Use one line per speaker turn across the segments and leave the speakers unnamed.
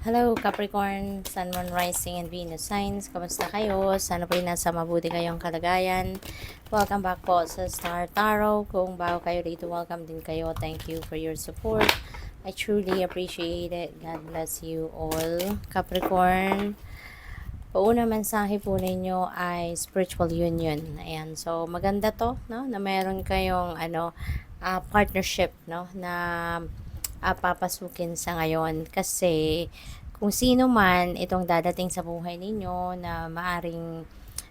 Hello Capricorn, Sun, Moon, Rising, and Venus signs. Kamusta kayo? Sana po nasa mabuti kayong kalagayan. Welcome back po sa Star Tarot. Kung bago kayo dito, welcome din kayo. Thank you for your support. I truly appreciate it. God bless you all. Capricorn, pauna mensahe po ninyo ay spiritual union. Ayan. So, maganda to, no? Na meron kayong, partnership, no? Na papasukin sa ngayon kasi kung sino man itong dadating sa buhay ninyo na maaring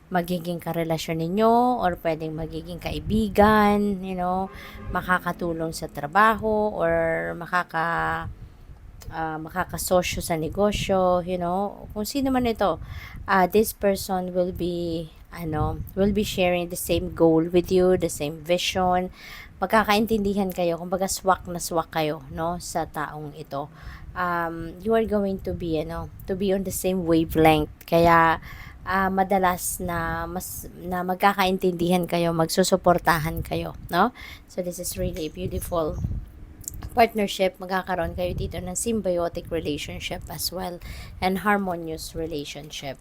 magiging karelasyon ninyo or pwedeng magiging kaibigan, makakatulong sa trabaho or makakasosyo sa negosyo, kung sino man ito, this person will be sharing the same goal with you, the same vision, magkakaintindihan kayo, kumbaga swak na swak kayo, no, sa taong ito. You are going to be, to be on the same wavelength, kaya madalas na magkakaintindihan kayo, magsusuportahan kayo, no? So this is really beautiful partnership. Magkakaroon kayo dito ng symbiotic relationship as well and harmonious relationship.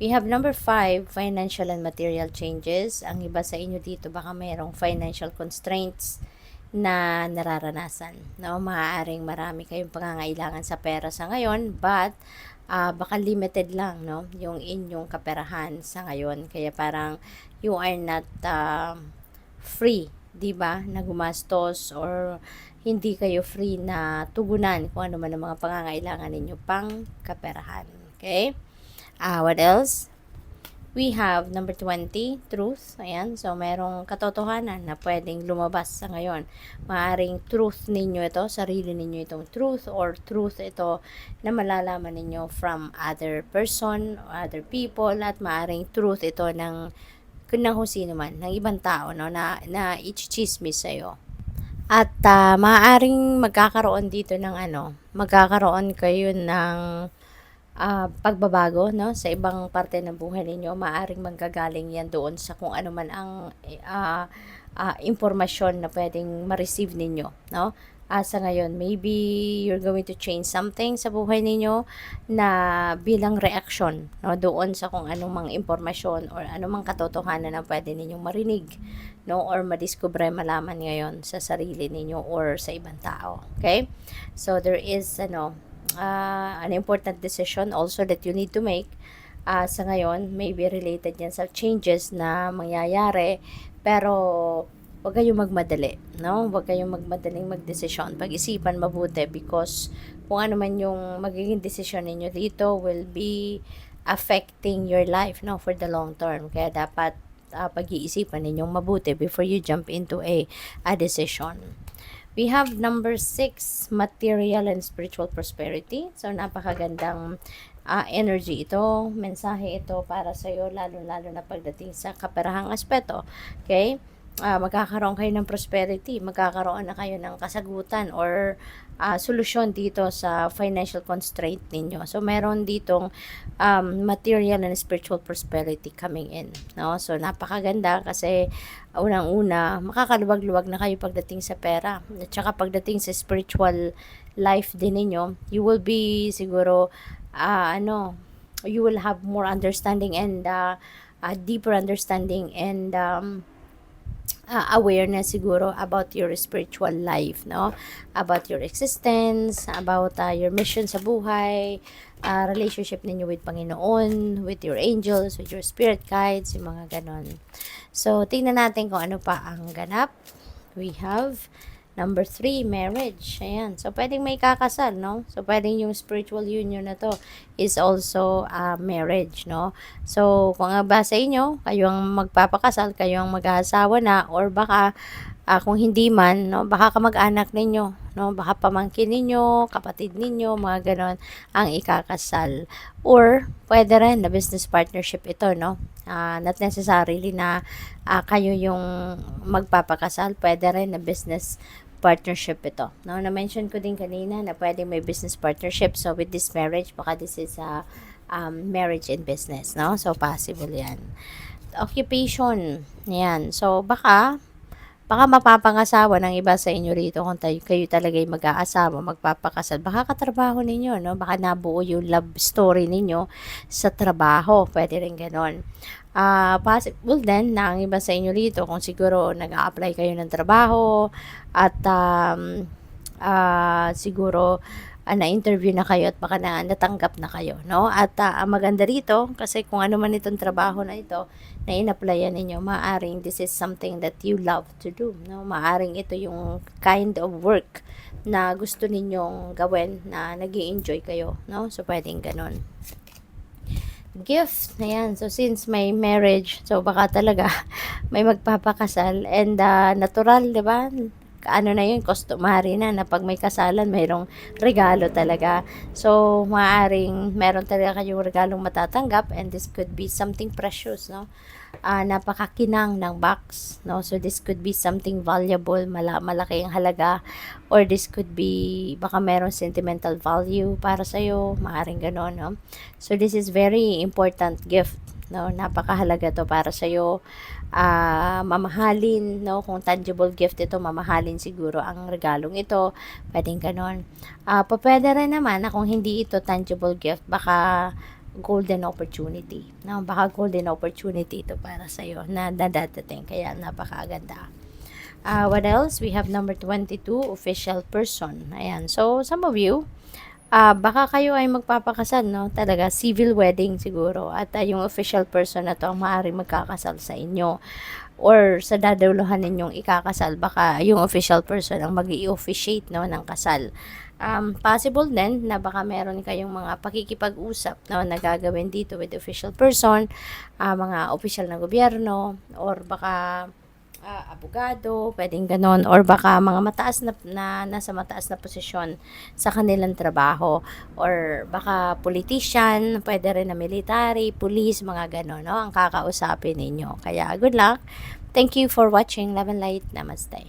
We have number 5, financial and material changes. Ang iba sa inyo dito baka mayroong financial constraints na nararanasan, no? Maaaring marami kayong pangangailangan sa pera sa ngayon, but baka limited lang, no, yung inyong kaperahan sa ngayon. Kaya parang you are not free, 'di ba, na gumastos or hindi kayo free na tugunan kung ano man ang mga pangangailangan ninyo pang kaperahan. Okay? What else? We have number 20, truth. Ayan. So, merong katotohanan na pwedeng lumabas sa ngayon. Maaring truth ninyo ito, sarili ninyo itong truth, or truth ito na malalaman ninyo from other person, other people, at maaring truth ito ng kung sino man, ng ibang tao, no, na i-chismis sa'yo. At maaaring magkakaroon dito ng magkakaroon kayo ng pagbabago, no, sa ibang parte ng buhay ninyo. Maaaring manggagaling yan doon sa kung ano man ang impormasyon na pwedeng ma-receive ninyo, no. Sa ngayon, maybe you're going to change something sa buhay ninyo na bilang reaction, no, doon sa kung anong mga impormasyon or anumang katotohanan na pwede ninyong marinig, no, or madiskubre, malaman ngayon sa sarili ninyo or sa ibang tao. Okay? So, there is, an important decision also that you need to make sa ngayon. Maybe related yan sa changes na mangyayari, pero huwag kayong magmadali, no? Huwag kayong magmadaling magdesisyon. Pag-isipan mabuti because kung ano man yung magiging desisyon ninyo dito will be affecting your life, no, for the long term. Kaya dapat pag-iisipan ninyong mabuti before you jump into a decision. We have number 6, material and spiritual prosperity. So, napakagandang energy ito. Mensahe ito para sa iyo, lalo-lalo na pagdating sa kaperahang aspeto. Okay? Magkakaroon kayo ng prosperity, magkakaroon na kayo ng kasagutan or solusyon dito sa financial constraint ninyo. So, meron ditong material and spiritual prosperity coming in, no? So, napakaganda kasi unang-una, makakaluwag-luwag na kayo pagdating sa pera. At saka pagdating sa spiritual life din ninyo, you will be siguro, you will have more understanding and deeper understanding and awareness siguro about your spiritual life, no? About your existence, about your mission sa buhay, relationship ninyo with Panginoon, with your angels, with your spirit guides, yung mga ganon. So, tingnan natin kung ano pa ang ganap. We have number 3, marriage. Ayan. So, pwedeng may kakasal, no? So, pwedeng yung spiritual union na to is also marriage, no? So, kung ba sa inyo, kayo ang magpapakasal, kayo ang mag-aasawa na, or baka kung hindi man, no, baka kamag-anak ninyo, no, baka pamangkin ninyo, kapatid ninyo, mga ganon ang ikakasal. Or, pwede rin na business partnership ito, no? Not necessarily na kayo yung magpapakasal, pwede rin na business partnership ito, no? Na-mention ko din kanina na pwede may business partnership. So, with this marriage, baka this is marriage and business, no? So, possible yan. Occupation, yan. So, baka baka mapapangasawa ng iba sa inyo rito kung kayo talaga'y mag-aasawa, magpapakasal. Baka katrabaho ninyo, no? Baka nabuo yung love story ninyo sa trabaho. Pwede rin ganon. Possible din na ang iba sa inyo rito, kung siguro nag-a-apply kayo ng trabaho at siguro na-interview na kayo at baka natanggap na kayo, no? At ang maganda rito, kasi kung ano man itong trabaho na ito, na in-applyan ninyo, maaring this is something that you love to do, no? Maaring ito yung kind of work na gusto ninyong gawin, na nag-i-enjoy kayo, no? So, pwedeng ganon. Gift, ayan. So, since may marriage, so baka talaga may magpapakasal and natural, di ba? Ano na yun, customary na pag may kasalan, mayroong regalo talaga. So, maaaring meron talaga kayong regalong matatanggap and this could be something precious, no? Napakakinang ng box, no? So, this could be something valuable, malaki ang halaga, or this could be, baka meron sentimental value para sa'yo, maaaring ganon, no? So, this is very important gift, no? Napakahalaga to para sa'yo. Mamahalin, no? Kung tangible gift ito, mamahalin siguro ang regalong ito, pwedeng ganon. Pwede rin naman na kung hindi ito tangible gift, baka golden opportunity, no? Baka golden opportunity ito para sa'yo na dadating, kaya napakaganda. What else? We have number 22, official person. Ayan, so some of you, baka kayo ay magpapakasal, no? Talaga, civil wedding siguro. At yung official person na to ang maaaring magkakasal sa inyo. Or sa daduluhan ninyong ikakasal, baka yung official person ang mag-i-officiate, no, ng kasal. Possible din na baka meron kayong mga pakikipag-usap, no, na gagawin dito with the official person, mga official ng gobyerno, or baka abogado, pwedeng ganon, or baka mga mataas na nasa mataas na posisyon sa kanilang trabaho, or baka politician, pwede rin na military, police, mga ganon, no, ang kakausapin ninyo. Kaya good luck. Thank you for watching. Love and light. Namaste.